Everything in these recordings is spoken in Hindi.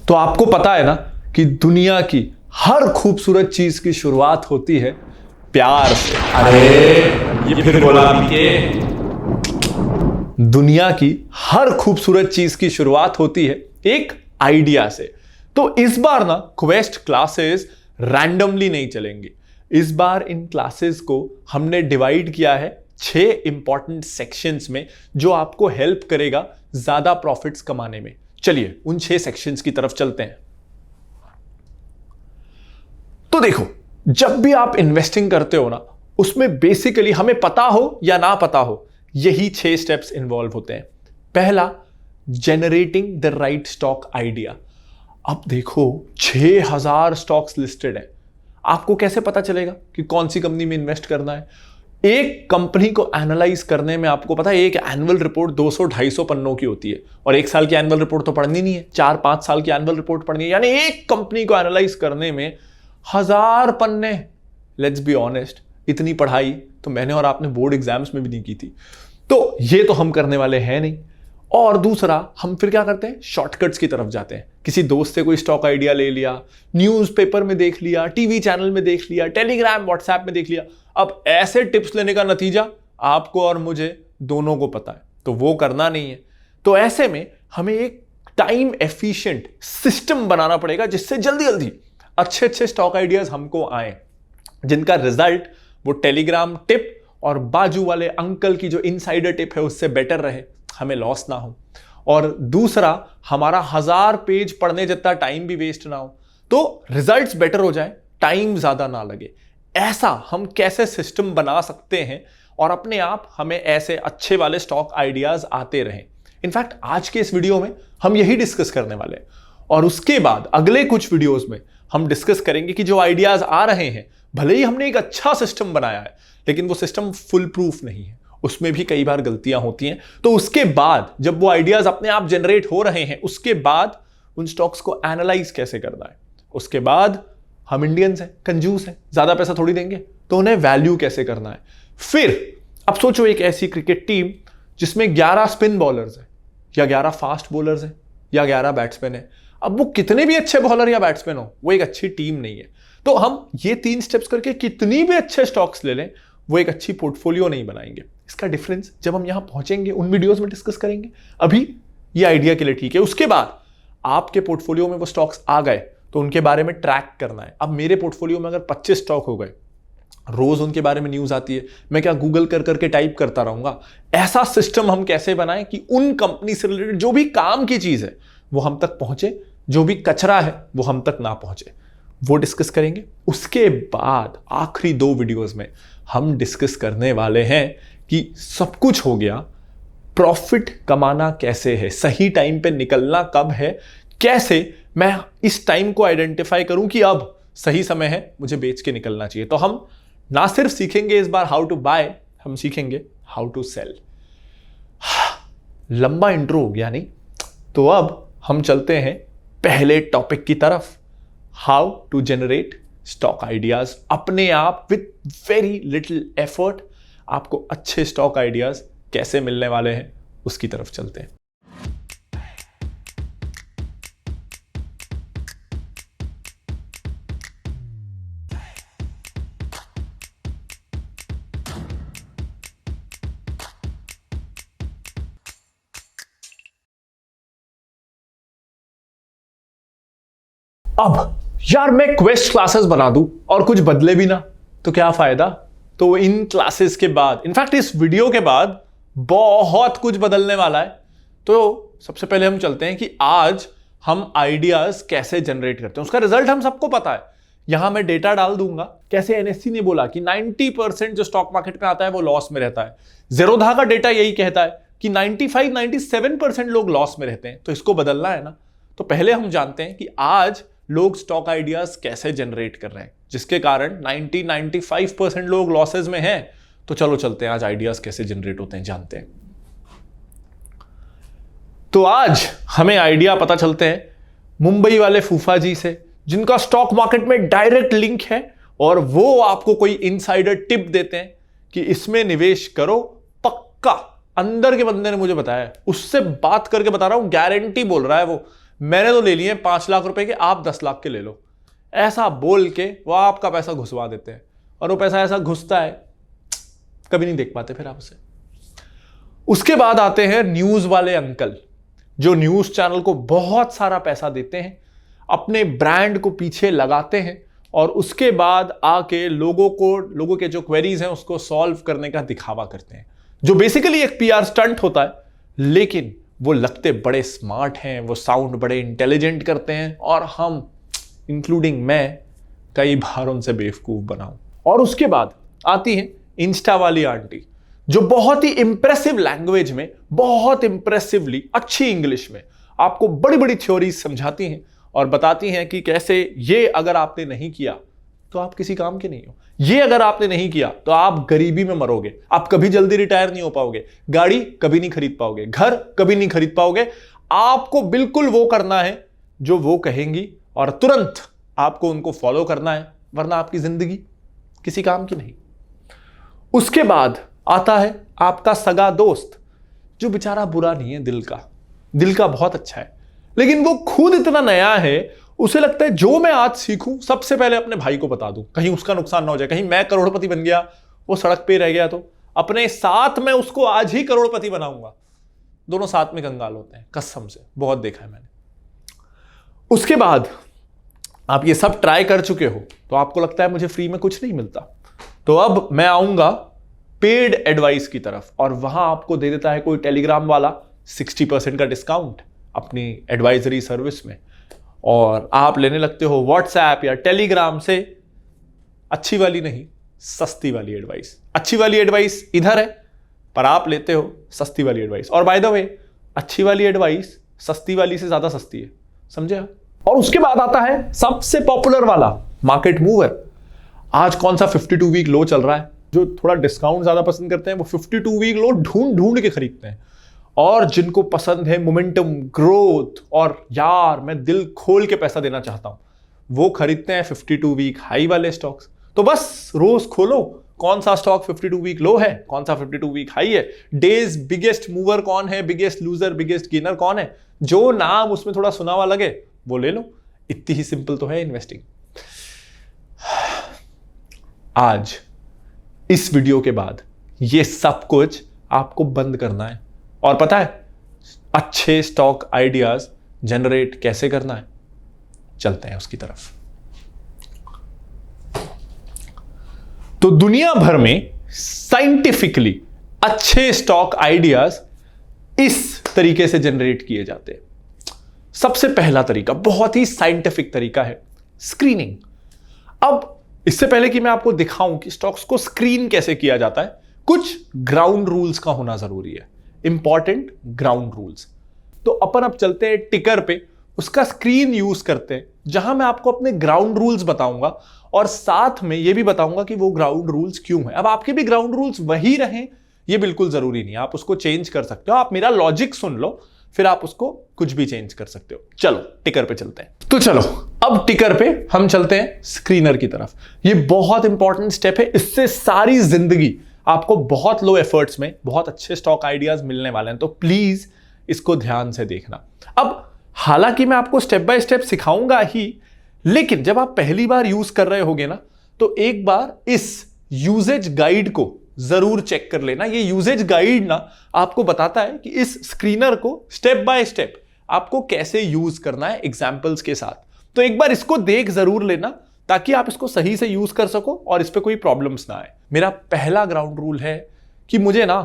तो आपको पता है ना कि दुनिया की हर खूबसूरत चीज की शुरुआत होती है प्यार से। अरे ये फिर बोला के। दुनिया की हर खूबसूरत चीज की शुरुआत होती है एक आइडिया से। तो इस बार ना क्वेस्ट क्लासेस रैंडमली नहीं चलेंगी। इस बार इन क्लासेस को हमने डिवाइड किया है 6 इंपॉर्टेंट सेक्शंस में, जो आपको हेल्प करेगा ज्यादा प्रॉफिट्स कमाने में। चलिए उन 6 सेक्शंस की तरफ चलते हैं। तो देखो, जब भी आप इन्वेस्टिंग करते हो ना, उसमें बेसिकली हमें पता हो या ना पता हो, यही 6 स्टेप्स इन्वॉल्व होते हैं। पहला, generating the right stock idea. अब देखो 6000 स्टॉक्स लिस्टेड है, आपको कैसे पता चलेगा कि कौन सी कंपनी में इन्वेस्ट करना है? एक कंपनी को एनालाइज करने में आपको पता है एक एनुअल रिपोर्ट 200-250 पन्नों की होती है, और एक साल की एनुअल रिपोर्ट तो पढ़नी नहीं है, 4-5 साल की एनुअल रिपोर्ट पढ़नी है। यानी एक कंपनी को एनालाइज करने में 1000 पन्ने। लेट्स बी ऑनेस्ट, इतनी पढ़ाई तो मैंने और आपने बोर्ड एग्जाम्स में भी नहीं की थी, तो ये तो हम करने वाले हैं नहीं। और दूसरा, हम फिर क्या करते हैं, शॉर्टकट्स की तरफ जाते हैं। किसी दोस्त से कोई स्टॉक आइडिया ले लिया, न्यूज़पेपर में देख लिया, टीवी चैनल में देख लिया, टेलीग्राम व्हाट्सएप में देख लिया। अब ऐसे टिप्स लेने का नतीजा आपको और मुझे दोनों को पता है, तो वो करना नहीं है। तो ऐसे में हमें एक टाइम एफिशिएंट सिस्टम बनाना पड़ेगा, जिससे जल्दी जल्दी अच्छे अच्छे स्टॉक आइडियाज हमको आए, जिनका रिजल्ट वो टेलीग्राम टिप और बाजू वाले अंकल की जो इनसाइडर टिप है उससे बेटर रहे, हमें लॉस ना हो। और दूसरा, हमारा 1000 पेज पढ़ने जितना टाइम भी वेस्ट ना हो, तो रिजल्ट्स बेटर हो जाए, टाइम ज्यादा ना लगे। ऐसा हम कैसे सिस्टम बना सकते हैं और अपने आप हमें ऐसे अच्छे वाले स्टॉक आइडियाज आते रहें। इनफैक्ट आज के इस वीडियो में हम यही डिस्कस करने वाले हैं, और उसके बाद अगले कुछ वीडियोस में हम डिस्कस करेंगे कि जो आइडियाज आ रहे हैं, भले ही हमने एक अच्छा सिस्टम बनाया है, लेकिन वो सिस्टम फुल प्रूफ नहीं है, उसमें भी कई बार गलतियां होती हैं। तो उसके बाद जब वो आइडियाज अपने आप जनरेट हो रहे हैं, उसके बाद उन स्टॉक्स को एनालाइज कैसे करना है। उसके बाद हम इंडियंस हैं, कंजूस हैं, ज्यादा पैसा थोड़ी देंगे, तो उन्हें वैल्यू कैसे करना है। फिर अब सोचो एक ऐसी क्रिकेट टीम जिसमें 11 स्पिन बॉलर्स हैं, या 11 फास्ट बॉलर्स हैं, या 11 बैट्समैन हैं। अब वो कितने भी अच्छे बॉलर या बैट्समैन हो, वो एक अच्छी टीम नहीं है। तो हम ये 3 स्टेप्स करके कितनी भी अच्छे स्टॉक्स ले लें, वो एक अच्छी पोर्टफोलियो नहीं बनाएंगे। इसका डिफरेंस जब हम यहां पहुंचेंगे उन वीडियोस में डिस्कस करेंगे। अभी ये आइडिया के लिए ठीक है। उसके बाद आपके पोर्टफोलियो में वो स्टॉक्स आ गए तो उनके बारे में ट्रैक करना है। अब मेरे पोर्टफोलियो में अगर 25 स्टॉक हो गए, रोज उनके बारे में न्यूज आती है, मैं क्या गूगल कर करके टाइप करता रहूंगा? ऐसा सिस्टम हम कैसे बनाएं कि उन कंपनी से रिलेटेड जो भी काम की चीज है वो हम तक पहुंचे, जो भी कचरा है वो हम तक ना पहुंचे, वो डिस्कस करेंगे। उसके बाद आखिरी 2 वीडियोस में हम डिस्कस करने वाले हैं कि सब कुछ हो गया, प्रॉफिट कमाना कैसे है, सही टाइम पे निकलना कब है, कैसे मैं इस टाइम को आइडेंटिफाई करूं कि अब सही समय है, मुझे बेच के निकलना चाहिए। तो हम ना सिर्फ सीखेंगे इस बार हाउ टू बाय, हम सीखेंगे हाउ टू सेल। लंबा इंट्रो हो गया नहीं? तो अब हम चलते हैं पहले टॉपिक की तरफ, how to generate stock ideas अपने आप विथ वेरी लिटिल एफर्ट। आपको अच्छे स्टॉक आइडियाज कैसे मिलने वाले हैं, उसकी तरफ चलते हैं। अब यार मैं क्वेस्ट क्लासेस बना दूं और कुछ बदले भी ना, तो क्या फायदा? तो इन क्लासेस के बाद, इनफैक्ट इस वीडियो के बाद बहुत कुछ बदलने वाला है। तो सबसे पहले हम चलते हैं कि आज हम आइडियाज कैसे जनरेट करते हैं, उसका रिजल्ट हम सबको पता है। यहां मैं डेटा डाल दूंगा, कैसे एनएससी ने बोला कि 90% जो स्टॉक मार्केट में आता है वो लॉस में रहता है। ज़ेरोधा का डेटा यही कहता है कि 95-97% लोग लॉस में रहते हैं। तो इसको बदलना है ना, तो पहले हम जानते हैं कि आज लोग स्टॉक आइडियाज कैसे जनरेट कर रहे हैं, जिसके कारण 90-95% लोग लॉसेज में हैं। तो चलो चलते हैं, आज आइडियाज कैसे जनरेट होते हैं जानते हैं। तो आज हमें आइडिया पता चलते हैं मुंबई वाले फूफा जी से, जिनका स्टॉक मार्केट में डायरेक्ट लिंक है, और वो आपको कोई इनसाइडर टिप देते हैं कि इसमें निवेश करो पक्का। अंदर के बंदे ने मुझे बताया, उससे बात करके बता रहा हूं, गारंटी बोल रहा है वो, मैंने तो ले लिए 5 लाख रुपए के, आप 10 लाख के ले लो। ऐसा बोल के वो आपका पैसा घुसवा देते हैं और वो पैसा ऐसा घुसता है, कभी नहीं देख पाते फिर आप उसे। उसके बाद आते हैं न्यूज वाले अंकल, जो न्यूज चैनल को बहुत सारा पैसा देते हैं, अपने ब्रांड को पीछे लगाते हैं और उसके बाद आके लोगों के जो क्वेरीज हैं उसको सॉल्व करने का दिखावा करते हैं, जो बेसिकली एक पीआर स्टंट होता है। लेकिन वो लगते बड़े स्मार्ट हैं, वो साउंड बड़े इंटेलिजेंट करते हैं और हम इंक्लूडिंग मैं कई बार उनसे बेवकूफ बनाऊं। और उसके बाद आती है इंस्टा वाली आंटी, जो बहुत ही इंप्रेसिव लैंग्वेज में, बहुत इंप्रेसिवली अच्छी इंग्लिश में आपको बड़ी बड़ी थ्योरीज समझाती हैं और बताती हैं कि कैसे ये अगर आपने नहीं किया तो आप किसी काम के नहीं हो, ये अगर आपने नहीं किया तो आप गरीबी में मरोगे, आप कभी जल्दी रिटायर नहीं हो पाओगे, गाड़ी कभी नहीं खरीद पाओगे, घर कभी नहीं खरीद पाओगे। आपको बिल्कुल वो करना है जो वो कहेंगी और तुरंत आपको उनको फॉलो करना है, वरना आपकी जिंदगी किसी काम की नहीं। उसके बाद आता है आपका सगा दोस्त, जो बेचारा बुरा नहीं है, दिल का बहुत अच्छा है, लेकिन वो खुद इतना नया है, उसे लगता है जो मैं आज सीखूं सबसे पहले अपने भाई को बता दूं, कहीं उसका नुकसान ना हो जाए, कहीं मैं करोड़पति बन गया वो सड़क पे रह गया तो अपने साथ मैं उसको आज ही करोड़पति बनाऊंगा। दोनों साथ में कंगाल होते हैं, कसम से, बहुत देखा है मैंने। उसके बाद आप ये सब ट्राई कर चुके हो तो आपको लगता है मुझे फ्री में कुछ नहीं मिलता, तो अब मैं आऊंगा पेड एडवाइस की तरफ और वहां आपको दे देता है कोई टेलीग्राम वाला 60% का डिस्काउंट अपनी एडवाइजरी सर्विस में, और आप लेने लगते हो व्हाट्सएप या टेलीग्राम से अच्छी वाली नहीं, सस्ती वाली एडवाइस। अच्छी वाली एडवाइस इधर है पर आप लेते हो सस्ती वाली एडवाइस, और बाय द वे अच्छी वाली एडवाइस सस्ती वाली से ज्यादा सस्ती है, समझे आप? और उसके बाद आता है सबसे पॉपुलर वाला मार्केट मूवर। आज कौन सा 52 वीक लो चल रहा है, जो थोड़ा डिस्काउंट ज्यादा पसंद करते हैं वो 52 वीक लो ढूंढ के खरीदते हैं, और जिनको पसंद है मोमेंटम, ग्रोथ और यार मैं दिल खोल के पैसा देना चाहता हूं, वो खरीदते हैं 52 वीक हाई वाले स्टॉक्स। तो बस रोज खोलो कौन सा स्टॉक 52 वीक लो है, कौन सा 52 वीक हाई है, डेज बिगेस्ट मूवर कौन है, बिगेस्ट लूजर, बिगेस्ट गेनर कौन है, जो नाम उसमें थोड़ा सुना हुआ लगे वो ले लो। इतनी ही सिंपल तो है इन्वेस्टिंग। आज इस वीडियो के बाद ये सब कुछ आपको बंद करना है, और पता है अच्छे स्टॉक आइडियाज जनरेट कैसे करना है, चलते हैं उसकी तरफ। तो दुनिया भर में साइंटिफिकली अच्छे स्टॉक आइडियाज इस तरीके से जनरेट किए जाते हैं। सबसे पहला तरीका बहुत ही साइंटिफिक तरीका है, स्क्रीनिंग। अब इससे पहले कि मैं आपको दिखाऊं कि स्टॉक्स को स्क्रीन कैसे किया जाता है, कुछ ग्राउंड रूल्स का होना जरूरी है, इंपॉर्टेंट ग्राउंड रूल्स। तो अपन अब चलते हैं टिकर पे, उसका स्क्रीन यूज करते हैं, जहां मैं आपको अपने ग्राउंड रूल्स बताऊंगा और साथ में यह भी बताऊंगा कि वो ग्राउंड रूल्स क्यों है। अब आपके भी ग्राउंड रूल्स वही रहें ये बिल्कुल जरूरी नहीं, आप उसको चेंज कर सकते हो। आप मेरा लॉजिक सुन लो, फिर आप उसको कुछ भी चेंज कर सकते हो। चलो टिकर पे चलते हैं। तो चलो अब टिकर पे हम चलते हैं स्क्रीनर की तरफ। ये बहुत इंपॉर्टेंट स्टेप है, इससे सारी जिंदगी आपको बहुत लो एफर्ट्स में बहुत अच्छे स्टॉक आइडियाज मिलने वाले हैं, तो प्लीज इसको ध्यान से देखना। अब हालांकि मैं आपको स्टेप बाय स्टेप सिखाऊंगा ही, लेकिन जब आप पहली बार यूज कर रहे होगे ना, तो एक बार इस यूजेज गाइड को जरूर चेक कर लेना। ये यूजेज गाइड ना आपको बताता है कि इस स्क्रीनर को स्टेप बाय स्टेप आपको कैसे यूज करना है एग्जांपल्स के साथ। तो एक बार इसको देख जरूर लेना ताकि आप इसको सही से यूज कर सको और इस पे कोई प्रॉब्लम्स ना आए। मेरा पहला ग्राउंड रूल है कि मुझे ना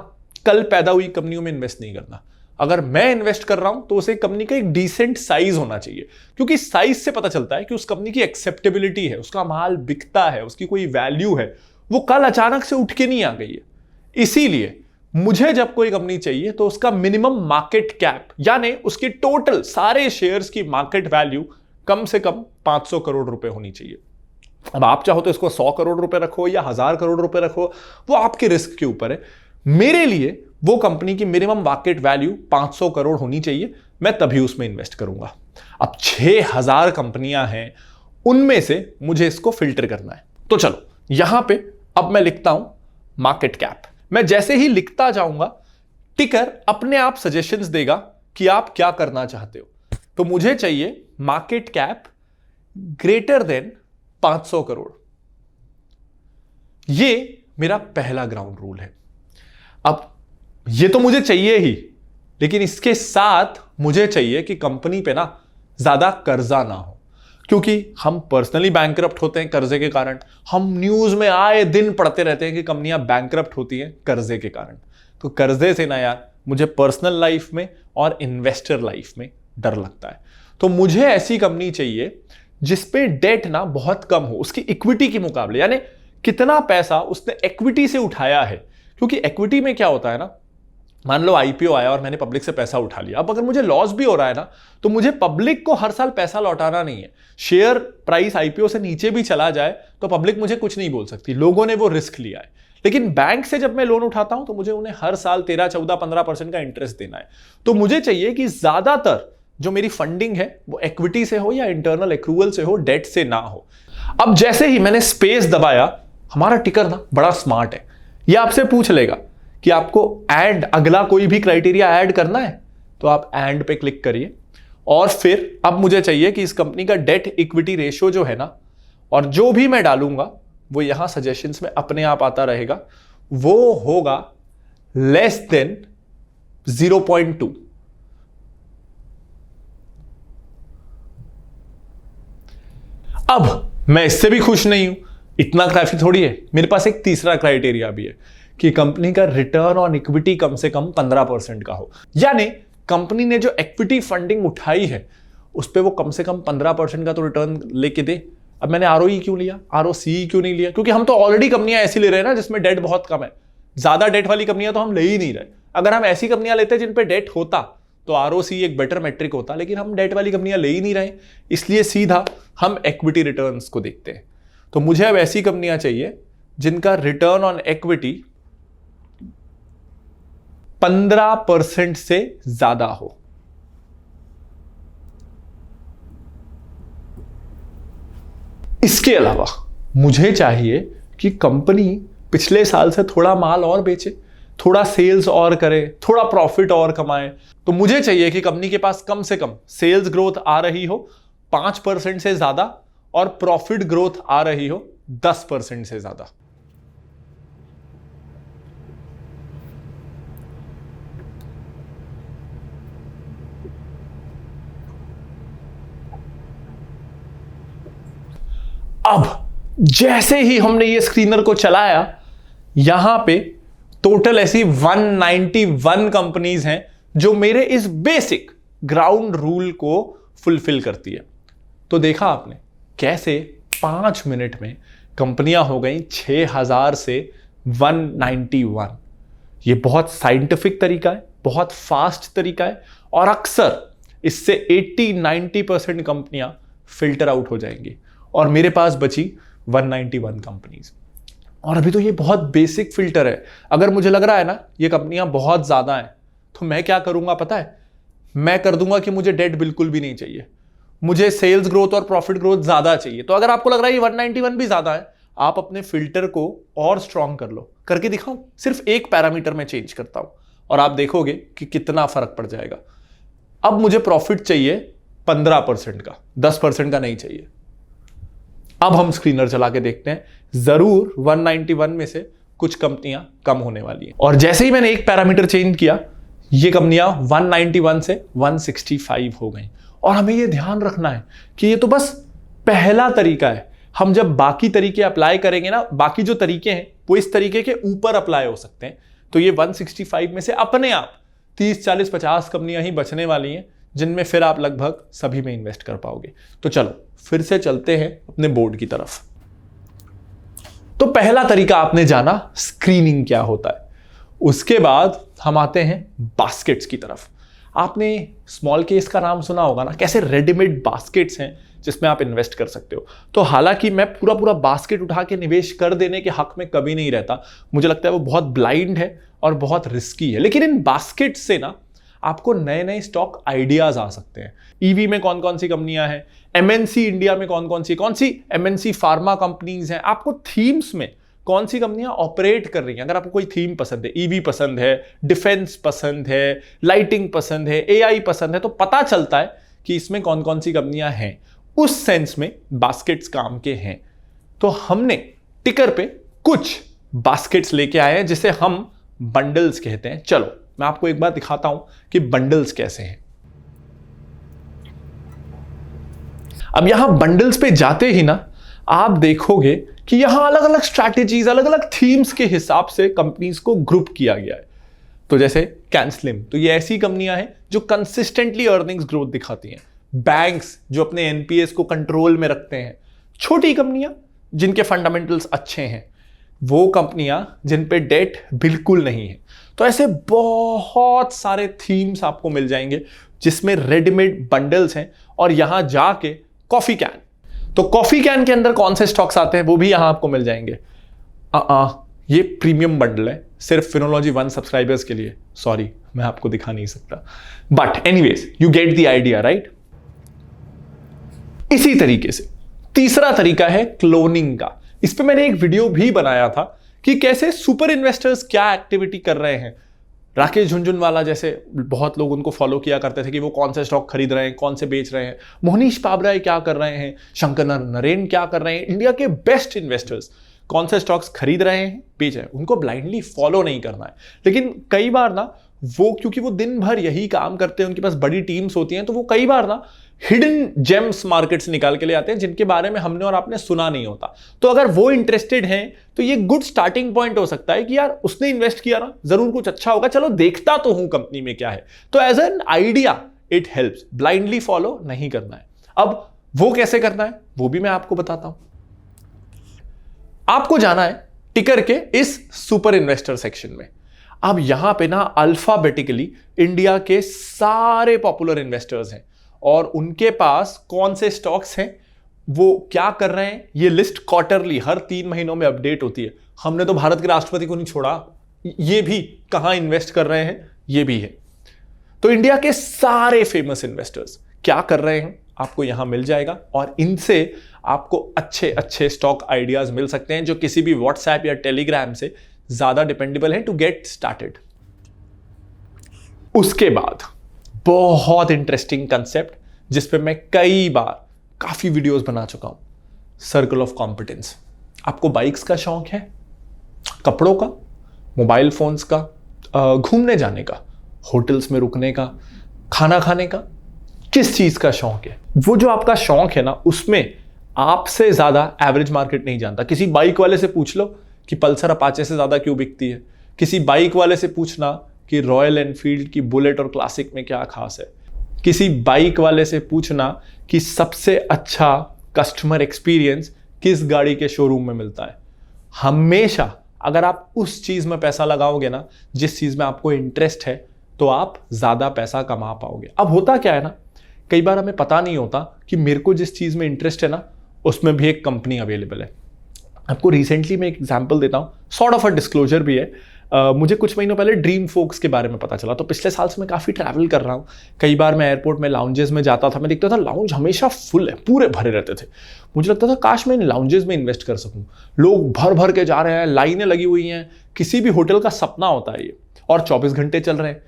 कल पैदा हुई कंपनियों में इन्वेस्ट नहीं करना। अगर मैं इन्वेस्ट कर रहा हूं तो उसे कंपनी का एक डिसेंट साइज होना चाहिए, क्योंकि साइज से पता चलता है कि उस कंपनी की एक्सेप्टेबिलिटी है, उसका माल बिकता है, उसकी कोई वैल्यू है, वो कल अचानक से उठ के नहीं आ गई है। इसीलिए मुझे जब कोई कंपनी चाहिए तो उसका मिनिमम मार्केट कैप, यानी उसके टोटल सारे शेयर्स की मार्केट वैल्यू कम से कम 500 करोड़ रुपए होनी चाहिए। अब आप चाहो तो इसको 100 करोड़ रुपए रखो या 1000 करोड़ रुपए रखो, वो आपके रिस्क के ऊपर है। मेरे लिए वो कंपनी की मिनिमम मार्केट वैल्यू 500 करोड़ होनी चाहिए, मैं तभी उसमें इन्वेस्ट करूंगा। अब 6000 कंपनियां हैं, उनमें से मुझे इसको फिल्टर करना है। तो चलो यहां पे अब मैं लिखता हूं मार्केट कैप। मैं जैसे ही लिखता जाऊंगा टिकर अपने आप सजेशंस देगा कि आप क्या करना चाहते हो। तो मुझे चाहिए market cap greater than 500 crore. ये मेरा पहला ग्राउंड रूल है। अब ये तो मुझे चाहिए ही, लेकिन इसके साथ मुझे चाहिए कि कंपनी पे ना ज्यादा कर्जा ना हो, क्योंकि हम पर्सनली बैंकरप्ट होते हैं कर्जे के कारण। हम न्यूज में आए दिन पढ़ते रहते हैं कि कंपनियां बैंकरप्ट होती हैं कर्जे के कारण। तो कर्जे से ना यार मुझे पर्सनल लाइफ में और इन्वेस्टर लाइफ में डर लगता है। तो मुझे ऐसी कंपनी चाहिए जिसपे डेट ना बहुत कम हो उसकी इक्विटी के मुकाबले, यानी कितना पैसा उसने इक्विटी से उठाया है। क्योंकि इक्विटी में क्या होता है ना, मान लो आईपीओ आया और मैंने पब्लिक से पैसा उठा लिया, अब अगर मुझे लॉस भी हो रहा है ना, तो मुझे पब्लिक को हर साल पैसा लौटाना नहीं है। शेयर प्राइस आईपीओ से नीचे भी चला जाए तो पब्लिक मुझे कुछ नहीं बोल सकती, लोगों ने वो रिस्क लिया है। लेकिन बैंक से जब मैं लोन उठाता हूं तो मुझे उन्हें हर साल 13, 14, 15% का इंटरेस्ट देना है। तो मुझे चाहिए कि ज्यादातर जो मेरी फंडिंग है वो इक्विटी से हो या इंटरनल एक्रूवल से हो, डेट से ना हो। अब जैसे ही मैंने स्पेस दबाया, हमारा टिकर ना बड़ा स्मार्ट है, ये आपसे पूछ लेगा कि आपको एंड अगला कोई भी क्राइटेरिया ऐड करना है, तो आप एंड पे क्लिक करिए। और फिर अब मुझे चाहिए कि इस कंपनी का डेट इक्विटी रेशियो जो है ना, और जो भी मैं डालूंगा वो यहां सजेशंस में अपने आप आता रहेगा, वो होगा लेस देन 0.2। अब मैं इससे भी खुश नहीं हूं, इतना काफी थोड़ी है, मेरे पास एक तीसरा क्राइटेरिया भी है कि कंपनी का रिटर्न ऑन इक्विटी कम से कम 15% का हो। यानी कंपनी ने जो इक्विटी फंडिंग उठाई है उस पर वो कम से कम 15% का तो रिटर्न लेके दे। अब मैंने आरओई क्यों लिया, आरओसी क्यों नहीं लिया? क्योंकि हम तो ऑलरेडी कंपनियां ऐसी ले रहे हैं ना जिसमें डेट बहुत कम है। ज्यादा डेट वाली कंपनियां तो हम ले ही नहीं रहे। अगर हम ऐसी कंपनियां लेते जिन पे डेट होता तो आरओसी एक बेटर मेट्रिक होता, लेकिन हम डेट वाली कंपनियां ले ही नहीं रहे, इसलिए सीधा हम इक्विटी रिटर्न्स को देखते हैं। तो मुझे अब ऐसी कंपनियां चाहिए जिनका रिटर्न ऑन इक्विटी 15% से ज्यादा हो। इसके अलावा मुझे चाहिए कि कंपनी पिछले साल से थोड़ा माल और बेचे, थोड़ा सेल्स और करे, थोड़ा प्रॉफिट और कमाए। तो मुझे चाहिए कि कंपनी के पास कम से कम सेल्स ग्रोथ आ रही हो 5% से ज्यादा और प्रॉफिट ग्रोथ आ रही हो 10% से ज्यादा। अब जैसे ही हमने ये स्क्रीनर को चलाया, यहां पे टोटल ऐसी 191 कंपनीज हैं जो मेरे इस बेसिक ग्राउंड रूल को फुलफिल करती है। तो देखा आपने कैसे 5 मिनट में कंपनियां हो गई 6000 से 191। ये बहुत साइंटिफिक तरीका है, बहुत फास्ट तरीका है, और अक्सर इससे 80-90% कंपनियां फिल्टर आउट हो जाएंगी और मेरे पास बची 191 कंपनीज। और अभी तो ये बहुत बेसिक फिल्टर है। अगर मुझे लग रहा है ना ये कंपनियां बहुत ज्यादा हैं, तो मैं क्या करूंगा पता है? मैं कर दूंगा कि मुझे डेट बिल्कुल भी नहीं चाहिए, मुझे सेल्स ग्रोथ और प्रॉफिट ग्रोथ ज्यादा चाहिए। तो अगर आपको लग रहा है ये 191 भी ज्यादा है, आप अपने फिल्टर को और स्ट्रांग कर लो। करके दिखाऊं? सिर्फ एक पैरामीटर में चेंज करता हूं और आप देखोगे कि कितना फर्क पड़ जाएगा। अब मुझे प्रॉफिट चाहिए 15% का, 10% का नहीं चाहिए। अब हम स्क्रीनर चला के देखते हैं, जरूर 191 में से कुछ कंपनियां कम होने वाली हैं। और जैसे ही मैंने एक पैरामीटर चेंज किया, ये कंपनियां 191 से 165 हो गई। और हमें ये ध्यान रखना है कि ये तो बस पहला तरीका है। हम जब बाकी तरीके अप्लाई करेंगे ना, बाकी जो तरीके हैं वो इस तरीके के ऊपर अप्लाई हो सकते हैं। तो ये 165 में से अपने आप 30, 40, 50 कंपनियां ही बचने वाली हैं जिनमें फिर आप लगभग सभी में इन्वेस्ट कर पाओगे। तो चलो फिर से चलते हैं अपने बोर्ड की तरफ। तो पहला तरीका आपने जाना स्क्रीनिंग क्या होता है। उसके बाद हम आते हैं बास्केट्स की तरफ। आपने स्मॉल केस का नाम सुना होगा ना, कैसे रेडीमेड बास्केट्स हैं जिसमें आप इन्वेस्ट कर सकते हो। तो हालांकि मैं पूरा बास्केट उठा के निवेश कर देने के हक में कभी नहीं रहता, मुझे लगता है वो बहुत ब्लाइंड है और बहुत रिस्की है। लेकिन इन बास्केट से ना आपको नए नए स्टॉक आइडियाज आ सकते हैं। ईवी में कौन कौन सी कंपनियां हैं, एमएनसी इंडिया में कौन सी एमएनसी फार्मा कंपनीज हैं, आपको थीम्स में कौन सी कंपनियां ऑपरेट कर रही हैं। अगर आपको कोई थीम पसंद है, ईवी पसंद है, डिफेंस पसंद है, लाइटिंग पसंद है, एआई पसंद है, तो पता चलता है कि इसमें कौन कौन सी कंपनियां हैं, उस सेंस में बास्केट्स काम के हैं। तो हमने टिकर पे कुछ बास्केट्स लेके आए हैं जिसे हम बंडल्स कहते हैं। चलो मैं आपको एक बार दिखाता हूं कि बंडल्स कैसे हैं। अब यहां बंडल्स पे जाते ही ना आप देखोगे कि यहां अलग अलग स्ट्रैटेजीज, अलग अलग थीम्स के हिसाब से कंपनीज को ग्रुप किया गया है। तो जैसे कैनस्लिम, तो ये ऐसी कंपनियां हैं जो कंसिस्टेंटली अर्निंग्स ग्रोथ दिखाती हैं। बैंक्स जो अपने एनपीएस को कंट्रोल में रखते हैं। छोटी कंपनियां जिनके फंडामेंटल्स अच्छे हैं। वो कंपनियां जिन पे डेट बिल्कुल नहीं है। तो ऐसे बहुत सारे थीम्स आपको मिल जाएंगे जिसमें रेडीमेड बंडल्स हैं। और यहां जाके कॉफी कैन, तो कॉफी कैन के अंदर कौन से स्टॉक्स आते हैं वो भी यहां आपको मिल जाएंगे। ये प्रीमियम बंडल है सिर्फ फिनोलॉजी 1 सब्सक्राइबर्स के लिए। सॉरी मैं आपको दिखा नहीं सकता, but anyways you get the idea right. इसी तरीके से तीसरा तरीका है क्लोनिंग का। इस पे मैंने एक वीडियो भी बनाया था कि कैसे सुपर इन्वेस्टर्स क्या एक्टिविटी कर रहे हैं। राकेश झुनझुनवाला जैसे बहुत लोग उनको फॉलो किया करते थे कि वो कौन से स्टॉक खरीद रहे हैं, कौन से बेच रहे हैं। मोहनीश पाबराय क्या कर रहे हैं, शंकर नरेन क्या कर रहे हैं। इंडिया के बेस्ट इन्वेस्टर्स कौन से स्टॉक्स खरीद रहे हैं, बेच रहे हैं, उनको ब्लाइंडली फॉलो नहीं करना है। लेकिन कई बार ना वो, क्योंकि वो दिन भर यही काम करते हैं, उनके पास बड़ी टीम्स होती हैं, तो वो कई बार ना हिडन जेम्स मार्केट से निकाल के ले आते हैं जिनके बारे में हमने और आपने सुना नहीं होता। तो अगर वो इंटरेस्टेड हैं तो ये गुड स्टार्टिंग पॉइंट हो सकता है कि यार उसने इन्वेस्ट किया ना, जरूर कुछ अच्छा होगा, चलो देखता तो हूं कंपनी में क्या है। तो as an idea it helps, blindly follow नहीं करना है। अब वो कैसे करना है वो भी मैं आपको बताता हूं। आपको जाना है टिकर के इस सुपर इन्वेस्टर सेक्शन में। अब यहां पे ना अल्फाबेटिकली इंडिया के सारे पॉपुलर इन्वेस्टर्स हैं और उनके पास कौन से स्टॉक्स हैं, वो क्या कर रहे हैं, ये लिस्ट क्वार्टरली हर 3 महीनों में अपडेट होती है। हमने तो भारत के राष्ट्रपति को नहीं छोड़ा, ये भी कहां इन्वेस्ट कर रहे हैं ये भी है। तो इंडिया के सारे फेमस इन्वेस्टर्स क्या कर रहे हैं आपको यहां मिल जाएगा और इनसे आपको अच्छे अच्छे स्टॉक आइडियाज मिल सकते हैं जो किसी भी व्हाट्सएप या टेलीग्राम से ज्यादा डिपेंडेबल है टू गेट स्टार्टेड। उसके बाद बहुत इंटरेस्टिंग कंसेप्ट जिस पे मैं कई बार काफी वीडियोस बना चुका हूं, सर्कल ऑफ कॉम्पिटेंस। आपको बाइक्स का शौक है, कपड़ों का, मोबाइल फोन्स का, घूमने जाने का, होटल्स में रुकने का, खाना खाने का, किस चीज का शौक है, वो जो आपका शौक है ना उसमें आपसे ज्यादा एवरेज मार्केट नहीं जानता। किसी बाइक वाले से पूछ लो कि पल्सर अपाचे से ज्यादा क्यों बिकती है। किसी बाइक वाले से पूछना कि रॉयल एनफील्ड की बुलेट और क्लासिक में क्या खास है। किसी बाइक वाले से पूछना कि सबसे अच्छा कस्टमर एक्सपीरियंस किस गाड़ी के शोरूम में मिलता है। हमेशा अगर आप उस चीज में पैसा लगाओगे ना जिस चीज में आपको इंटरेस्ट है तो आप ज्यादा पैसा कमा पाओगे। अब होता क्या है ना, कई बार हमें पता नहीं होता कि मेरे को जिस चीज में इंटरेस्ट है ना उसमें भी एक कंपनी अवेलेबल है। आपको रिसेंटली मैं एक एग्जांपल देता हूं, सॉर्ट ऑफ अ डिस्क्लोजर भी है। मुझे कुछ महीनों पहले ड्रीम फोक्स के बारे में पता चला। तो पिछले साल से मैं काफ़ी ट्रैवल कर रहा हूँ। कई बार मैं एयरपोर्ट में लाउंजेस में जाता था, मैं देखता था लाउंज हमेशा फुल है, पूरे भरे रहते थे। मुझे लगता था काश मैं इन लाउंजेस में इन्वेस्ट कर सकूँ। लोग भर भर के जा रहे हैं, लाइनें लगी हुई हैं, किसी भी होटल का सपना होता है ये, और 24 घंटे चल रहे हैं।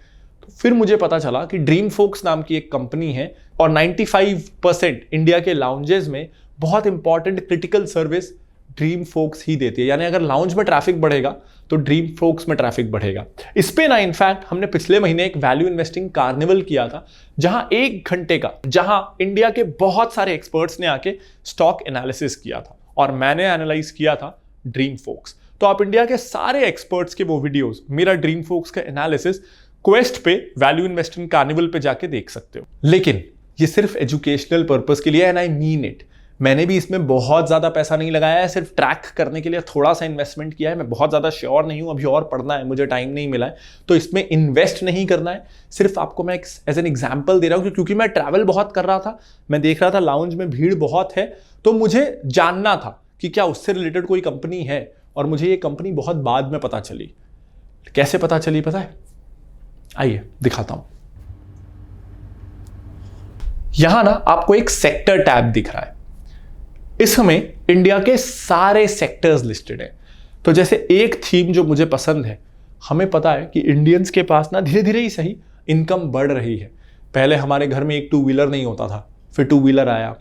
तो फिर मुझे पता चला कि ड्रीम फोक्स नाम की एक कंपनी है और 95% इंडिया के लाउंजेस में बहुत important critical service DreamFolks ही देती है। यानी अगर लाउंज में ट्रैफिक बढ़ेगा तो ड्रीम फोक्स में ट्रैफिक बढ़ेगा। इस पे ना इनफैक्ट हमने पिछले महीने एक वैल्यू इन्वेस्टिंग कार्निवल किया था जहां 1 घंटे का, जहां इंडिया के बहुत सारे एक्सपर्ट्स ने आके स्टॉक एनालिसिस किया था और मैंने एनालाइज किया था ड्रीम फोक्स। तो आप इंडिया के सारे एक्सपर्ट्स के वो वीडियोस, मेरा ड्रीम फोक्स का एनालिसिस क्वेस्ट पे वैल्यू इन्वेस्टिंग कार्निवल पे जाके देख सकते हो। लेकिन ये सिर्फ एजुकेशनल पर्पस के लिए, एंड आई मीन इट। मैंने भी इसमें बहुत ज़्यादा पैसा नहीं लगाया है, सिर्फ ट्रैक करने के लिए थोड़ा सा इन्वेस्टमेंट किया है। मैं बहुत ज़्यादा श्योर नहीं हूँ, अभी और पढ़ना है, मुझे टाइम नहीं मिला है, तो इसमें इन्वेस्ट नहीं करना है। सिर्फ आपको मैं एज एन एग्जाम्पल दे रहा हूँ क्योंकि मैं ट्रैवल बहुत कर रहा था, मैं देख रहा था लाउंज में भीड़ बहुत है, तो मुझे जानना था कि क्या उससे रिलेटेड कोई कंपनी है। और मुझे ये कंपनी बहुत बाद में पता चली। कैसे पता चली पता है? आइए दिखाता हूं। यहां ना आपको एक सेक्टर टैब दिख रहा है, इसमें इंडिया के सारे सेक्टर्स लिस्टेड हैं। तो जैसे एक थीम जो मुझे पसंद है, हमें पता है कि इंडियंस के पास ना धीरे धीरे ही सही इनकम बढ़ रही है। पहले हमारे घर में एक टू व्हीलर नहीं होता था, फिर टू व्हीलर आया,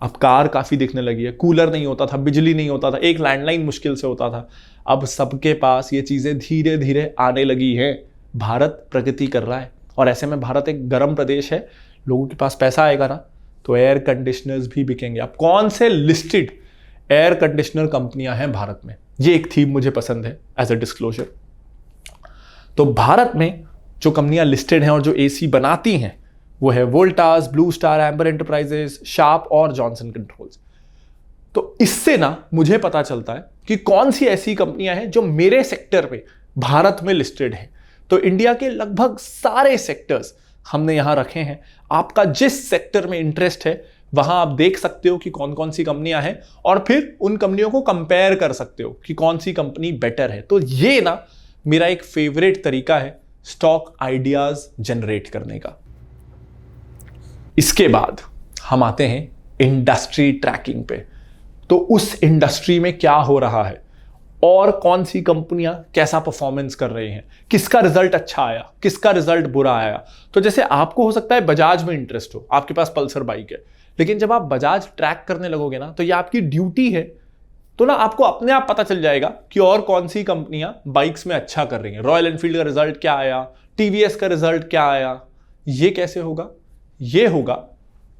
अब कार काफ़ी दिखने लगी है, कूलर नहीं होता था, बिजली नहीं होता था, एक लैंडलाइन मुश्किल से होता था, अब सबके पास ये चीज़ें धीरे धीरे आने लगी हैं। भारत प्रगति कर रहा है और ऐसे में भारत एक गर्म प्रदेश है, लोगों के पास पैसा आएगा ना तो एयर कंडीशनर्स भी बिकेंगे। अब कौन से लिस्टेड एयर कंडीशनर कंपनियां हैं भारत में, ये एक थीम मुझे पसंद है एज अ डिस्क्लोजर। तो भारत में जो कंपनियां लिस्टेड हैं और जो एसी बनाती हैं वो है Voltas, blue star, amber enterprises, sharp और जॉनसन कंट्रोल्स। तो इससे ना मुझे पता चलता है कि कौन सी ऐसी कंपनियां हैं जो मेरे सेक्टर पे भारत में लिस्टेड हैं। तो इंडिया के लगभग सारे सेक्टर्स हमने यहां रखे हैं। आपका जिस सेक्टर में इंटरेस्ट है वहां आप देख सकते हो कि कौन कौन सी कंपनियां हैं और फिर उन कंपनियों को कंपेयर कर सकते हो कि कौन सी कंपनी बेटर है। तो ये ना मेरा एक फेवरेट तरीका है स्टॉक आइडियाज जनरेट करने का। इसके बाद हम आते हैं इंडस्ट्री ट्रैकिंग पे। तो उस इंडस्ट्री में क्या हो रहा है और कौन सी कंपनियां कैसा परफॉर्मेंस कर रही हैं, किसका रिजल्ट अच्छा आया, किसका रिजल्ट बुरा आया। तो जैसे आपको हो सकता है बजाज में इंटरेस्ट हो, आपके पास पल्सर बाइक है, लेकिन जब आप बजाज ट्रैक करने लगोगे ना तो ये आपकी ड्यूटी है। तो ना आपको अपने आप पता चल जाएगा कि और कौन सी कंपनियां बाइक्स में अच्छा कर रही हैं। रॉयल एनफील्ड का रिजल्ट क्या आया, टीवीएस का रिजल्ट क्या आया। ये कैसे होगा? ये होगा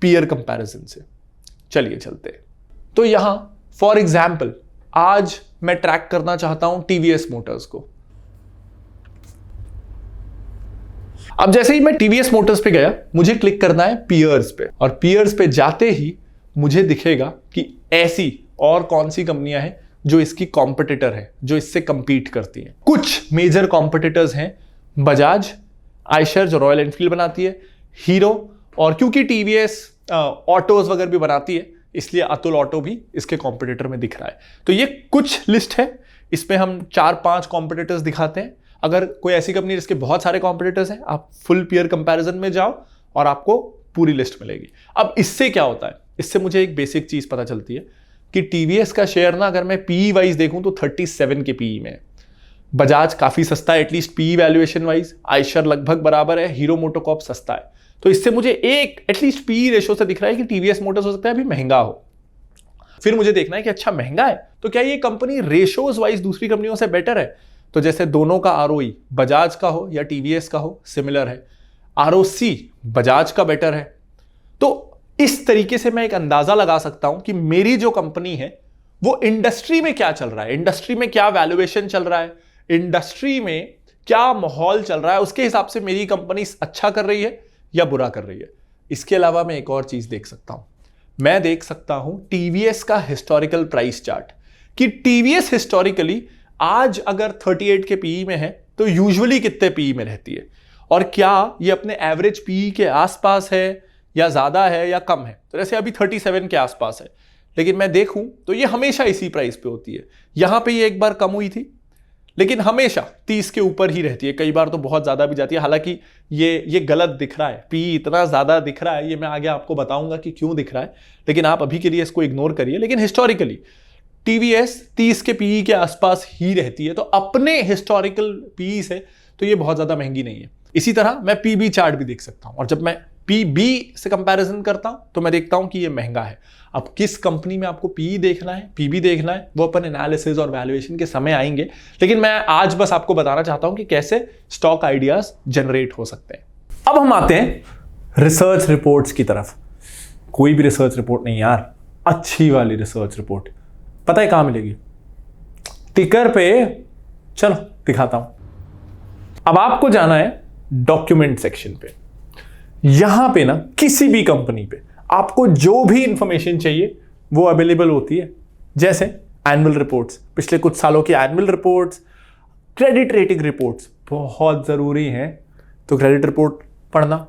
पीयर कंपैरिजन से। चलिए चलते हैं। तो यहां फॉर एग्जाम्पल आज मैं ट्रैक करना चाहता हूं टीवीएस मोटर्स को। अब जैसे ही मैं टीवीएस मोटर्स पे गया, मुझे क्लिक करना है पीयर्स पे, और पीयर्स पे जाते ही मुझे दिखेगा कि ऐसी और कौन सी कंपनियां हैं जो इसकी कॉम्पिटिटर है, जो इससे कंपीट करती हैं। कुछ मेजर कॉम्पिटिटर्स हैं बजाज, आयशर जो रॉयल एनफील्ड बनाती है, हीरो, और क्योंकि टीवीएस ऑटोज वगैरह भी बनाती है इसलिए अतुल ऑटो भी इसके कॉम्पिटिटर में दिख रहा है। तो ये कुछ लिस्ट है, इसमें हम 4-5 कॉम्पिटिटर्स दिखाते हैं। अगर कोई ऐसी कंपनी जिसके बहुत सारे कॉम्पिटिटर्स हैं, आप फुल पीयर कंपैरिजन में जाओ और आपको पूरी लिस्ट मिलेगी। अब इससे क्या होता है, इससे मुझे एक बेसिक चीज पता चलती है कि टीवीएस का शेयर ना अगर मैं पीई वाइज देखूं तो 37 के पीई में है। बजाज काफी सस्ता है at least PE valuation wise, Eicher लगभग बराबर है, हीरो मोटोकॉर्प सस्ता है। तो इससे मुझे एक एटलीस्ट पीई रेशो से दिख रहा है कि टीवीएस मोटर्स हो सकता है अभी महंगा हो। फिर मुझे देखना है कि अच्छा महंगा है तो क्या ये कंपनी रेशोज वाइज दूसरी कंपनियों से बेटर है। तो जैसे दोनों का आरओई बजाज का हो या टीवीएस का हो सिमिलर है, आरओसी बजाज का बेटर है। तो इस तरीके से मैं एक अंदाजा लगा सकता हूं कि मेरी जो कंपनी है वो इंडस्ट्री में क्या चल रहा है, इंडस्ट्री में क्या वैल्यूएशन चल रहा है, इंडस्ट्री में क्या माहौल चल रहा है, उसके हिसाब से मेरी कंपनी अच्छा कर रही है या बुरा कर रही है। इसके अलावा मैं एक और चीज देख सकता हूं, मैं देख सकता हूं टीवीएस का हिस्टोरिकल प्राइस चार्ट कि टीवीएस हिस्टोरिकली आज अगर 38 के पीई में है तो यूजुअली कितने पीई में रहती है, और क्या ये अपने एवरेज पीई के आसपास है या ज्यादा है या कम है। तो जैसे अभी 37 के आसपास है, लेकिन मैं देखूं तो ये हमेशा इसी प्राइस पे होती है। यहां पे ये एक बार कम हुई थी लेकिन हमेशा 30 के ऊपर ही रहती है, कई बार तो बहुत ज्यादा भी जाती है। हालांकि ये गलत दिख रहा है, पी इतना ज्यादा दिख रहा है, ये मैं आगे आपको बताऊंगा कि क्यों दिख रहा है, लेकिन आप अभी के लिए इसको इग्नोर करिए। लेकिन हिस्टोरिकली टीवीएस 30 के पीई के आसपास ही रहती है, तो अपने हिस्टोरिकल पीई से तो ये बहुत ज्यादा महंगी नहीं है। इसी तरह मैं पीबी चार्ट भी देख सकता हूं, और जब मैं पीबी से कंपैरिजन करता हूं तो मैं देखता हूं कि ये महंगा है। अब किस कंपनी में आपको पीई देखना है, पीबी देखना है, वो अपन एनालिसिस और वैल्यूएशन के समय आएंगे, लेकिन मैं आज बस आपको बताना चाहता हूं कि कैसे स्टॉक आइडियाज जनरेट हो सकते हैं। अब हम आते हैं रिसर्च रिपोर्ट्स की तरफ। कोई भी रिसर्च रिपोर्ट नहीं यार, अच्छी वाली रिसर्च रिपोर्ट। पता है कहां मिलेगी? टिकर पे। चलो दिखाता हूं। अब आपको जाना है डॉक्यूमेंट सेक्शन पे। यहां पे ना किसी भी कंपनी पे आपको जो भी इंफॉर्मेशन चाहिए वो अवेलेबल होती है। जैसे एनुअल रिपोर्ट्स, पिछले कुछ सालों की annual reports, credit rating reports बहुत जरूरी हैं, तो क्रेडिट रिपोर्ट पढ़ना।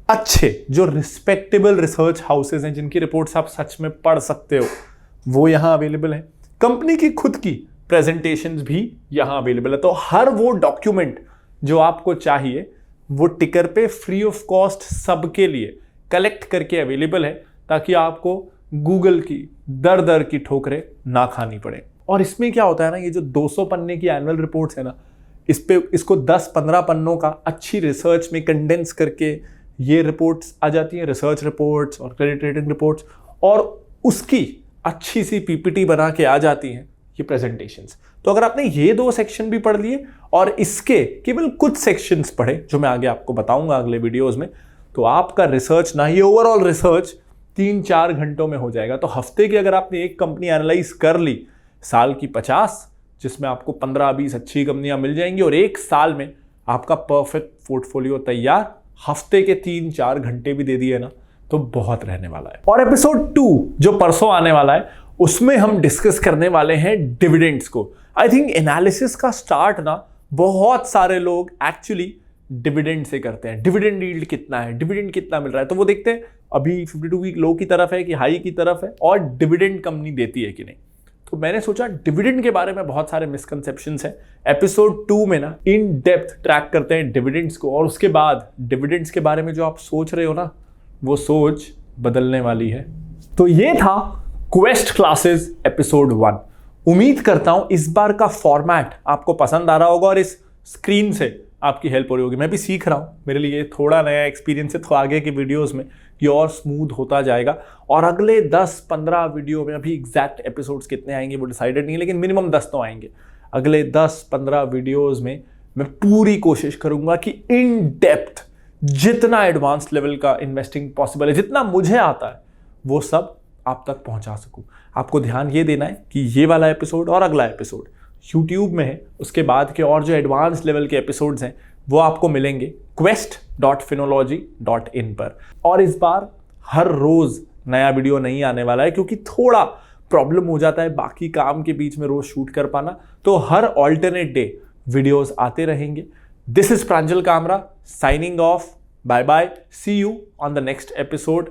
अच्छे जो रिस्पेक्टेबल रिसर्च हाउसेज हैं जिनकी रिपोर्ट्स आप सच में पढ़ सकते हो वो यहां अवेलेबल है। कंपनी की खुद की प्रेजेंटेशंस भी यहां अवेलेबल है। तो हर वो डॉक्यूमेंट जो आपको चाहिए वो टिकर पे फ्री ऑफ कॉस्ट सबके लिए कलेक्ट करके अवेलेबल है, ताकि आपको गूगल की दर दर की ठोकरें ना खानी पड़े। और इसमें क्या होता है ना, ये जो 200 पन्ने की एनुअल रिपोर्ट्स है ना, इसको 10-15 पन्नों का अच्छी रिसर्च में कंडेंस करके ये रिपोर्ट्स आ जाती हैं, रिसर्च रिपोर्ट्स और क्रेडिट रेटिंग रिपोर्ट्स, और उसकी अच्छी सी पीपीटी बना के आ जाती हैं ये प्रेजेंटेशंस। तो अगर आपने ये 2 सेक्शन भी पढ़ लिए और इसके केवल कुछ सेक्शंस पढ़े जो मैं आगे आपको बताऊंगा अगले वीडियोस में, तो आपका रिसर्च ना, ये ओवरऑल रिसर्च 3-4 घंटों में हो जाएगा। तो हफ्ते की अगर आपने एक कंपनी एनालाइज कर ली, साल की 50, जिसमें आपको 15-20 अच्छी कंपनियां मिल जाएंगी, और 1 साल में आपका परफेक्ट पोर्टफोलियो तैयार, हफ्ते के 3-4 घंटे भी दे दिए ना, तो बहुत रहने वाला है। और एपिसोड 2 जो परसों आने वाला है, उसमें हम डिस्कस करने वाले हैं डिविडेंड्स को। आई थिंक एनालिसिस का स्टार्ट ना बहुत सारे लोग एक्चुअली डिविडेंड से करते हैं। डिविडेंड यील्ड कितना है, डिविडेंड कितना मिल रहा है, तो वो देखते हैं अभी 52 वीक लो की तरफ है कि हाई की तरफ है, और डिविडेंड कंपनी देती है कि नहीं। तो मैंने सोचा डिविडेंड के बारे में बहुत सारे मिसकंसेप्शंस हैं। एपिसोड 2 में ना इन डेप्थ ट्रैक करते हैं डिविडेंड्स को, और उसके बाद डिविडेंड्स के बारे में जो आप सोच रहे हो ना, वो सोच बदलने वाली है। तो ये था क्वेस्ट क्लासेस एपिसोड 1। उम्मीद करता हूं इस बार का फॉर्मेट आपको पसंद आ रहा होगा और इस स्क्रीन से आपकी हेल्प हो रही होगी। मैं भी सीख रहा हूं, मेरे लिए थोड़ा नया एक्सपीरियंस है, तो आगे के वीडियोस में ये और स्मूथ होता जाएगा। और अगले 10-15 वीडियो में, अभी एग्जैक्ट एपिसोड्स कितने आएंगे वो डिसाइडेड नहीं है, लेकिन मिनिमम 10 तो आएंगे। अगले 10-15 वीडियोस में मैं पूरी कोशिश करूंगा कि इन डेप्थ जितना एडवांस लेवल का इन्वेस्टिंग पॉसिबल है, जितना मुझे आता है, वो सब आप तक पहुंचा सकूं। आपको ध्यान ये देना है कि ये वाला एपिसोड और अगला एपिसोड YouTube में है, उसके बाद के और जो एडवांस लेवल के एपिसोड्स हैं वो आपको मिलेंगे quest.phinology.in पर। और इस बार हर रोज नया वीडियो नहीं आने वाला है, क्योंकि थोड़ा प्रॉब्लम हो जाता है बाकी काम के बीच में रोज शूट कर पाना। तो हर ऑल्टरनेट डे वीडियोस आते रहेंगे। This is Pranjal Kamra signing off. Bye bye, see you on the next episode.